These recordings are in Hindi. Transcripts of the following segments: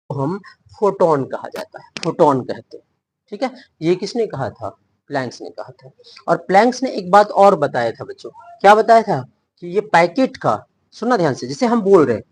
हम फोटोन कहा जाता है, फोटोन कहते हैं। ठीक है, ये किसने कहा था? प्लैंक्स ने कहा था। और प्लैंक्स ने एक बात और बताया था बच्चों, क्या बताया था? कि ये पैकेट का, सुनना ध्यान से, जिसे हम बोल रहे हैं,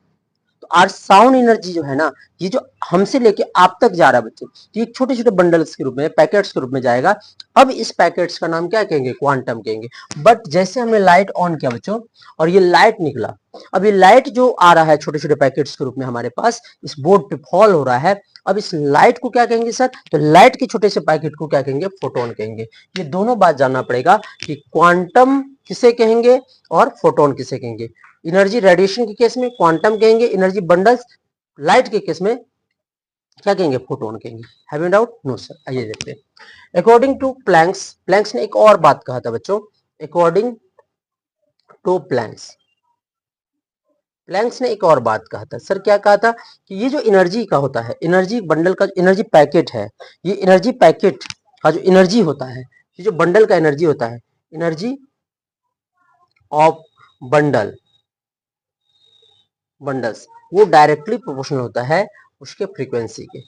तो आर साउंड एनर्जी जो है ना, ये जो हमसे लेके आप तक जा रहा है बच्चों, तो ये छोटे छोटे बंडल्स के रूप में, पैकेट्स के रूप में जाएगा। अब इस पैकेट्स का नाम क्या कहेंगे? क्वांटम कहेंगे। बट जैसे हमने लाइट ऑन किया बच्चों और ये लाइट निकला, अब ये लाइट जो आ रहा है छोटे छोटे पैकेट्स के रूप में हमारे पास इस बोर्ड पे फॉल हो रहा है, अब इस लाइट को क्या कहेंगे सर? तो लाइट के छोटे से पैकेट को क्या कहेंगे? फोटोन कहेंगे। ये दोनों बात जानना पड़ेगा कि क्वांटम किसे कहेंगे और फोटोन किसे कहेंगे। एनर्जी रेडिएशन के केस में क्वांटम कहेंगे, एनर्जी बंडल्स लाइट के केस में क्या कहेंगे? फोटोन कहेंगे। Have you doubt? No sir. आइए देखते हैं। अकॉर्डिंग टू प्लैंक्स, प्लैंक्स ने एक और बात कहा था बच्चों, अकॉर्डिंग टू प्लैंक्स, प्लैंक्स ने एक और बात कहा था। सर क्या कहा था? कि ये जो एनर्जी का होता है, एनर्जी बंडल का एनर्जी पैकेट है, ये एनर्जी पैकेट का जो एनर्जी होता है, ये जो बंडल का एनर्जी होता है, एनर्जी ऑफ बंडल, बंडल्स, वो डायरेक्टली प्रोपोर्शनल होता है उसके फ्रीक्वेंसी के।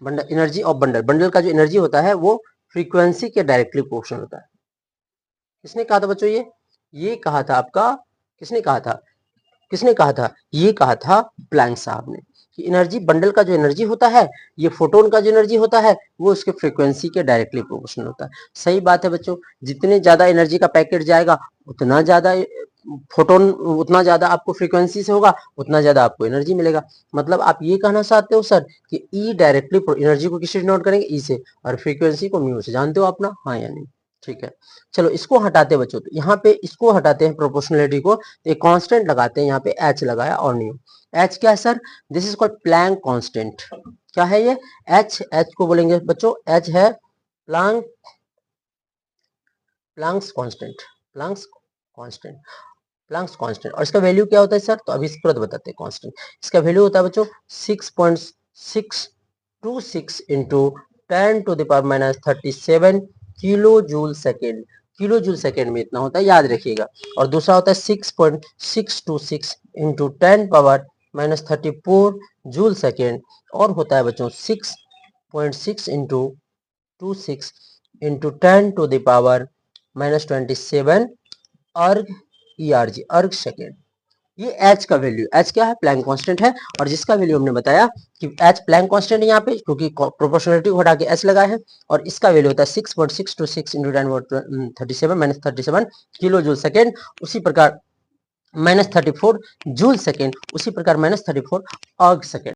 Bundle, energy of bundle, bundle का जो एनर्जी होता है वो फ्रीक्वेंसी के डायरेक्टली प्रोपोर्शनल होता है। किसने कहा था बच्चों? ये कहा था आपका, किसने कहा था? किसने कहा था? ये कहा था प्लैंक साहब ने, कि एनर्जी बंडल का जो एनर्जी होता है, ये फोटोन का जो एनर्जी होता है, वो उसके फ्रीक्वेंसी के डायरेक्टली प्रोपोर्शनल होता है। सही बात है बच्चों, जितने ज्यादा एनर्जी का पैकेट जाएगा उतना ज्यादा फोटोन, उतना ज्यादा आपको फ्रीक्वेंसी से होगा, उतना ज्यादा आपको एनर्जी मिलेगा। मतलब आप ये कहना चाहते हो सर कि ई डायरेक्टली एनर्जी को किससे डिनोट करेंगे? ई से, और फ्रीक्वेंसी को म्यू से। जानते हो आप ना? हाँ या नहीं? ठीक है, चलो इसको हटाते हैं बच्चों। तो यहाँ पे इसको हटाते हैं प्रोपोर्शनलिटी को, तो एक कांस्टेंट लगाते हैं, यहाँ पे एच लगाया और नहीं। एच क्या है sir? This is called Planck constant. क्या है ये? एच, एच को बोलेंगे बच्चों, एच है Planck, Planck's constant, Planck's constant, Planck's constant. और इसका वैल्यू क्या होता है सर? तो अभी तुरंत बताते हैं कांस्टेंट। इसका वैल्यू होता है बच्चों 6.626 into 10⁻⁻37 kilo joule second. Kilo joule second में इतना होता है, याद रखिएगा। और दूसरा होता है 6.626 इंटू 10⁻⁻34 जूल सेकेंड। और होता है बच्चों 6.6 इंटू 26 इंटू 10⁻⁻27 अर्ग ERG, अर्ग सेकेंड। ये एच का वैल्यू, एच क्या है? प्लैंक कांस्टेंट है। और जिसका वैल्यू हमने बताया कि एच प्लैंक कांस्टेंट है यहाँ पे, क्योंकि प्रोपोर्शनलिटी को हटा के एच लगाए हैं। और इसका वैल्यू होता है 6.626 इंटू 10⁻37 किलो जूल सेकेंड। उसी प्रकार -34 जूल सेकेंड, उसी प्रकार -34 अर्ग सेकेंड।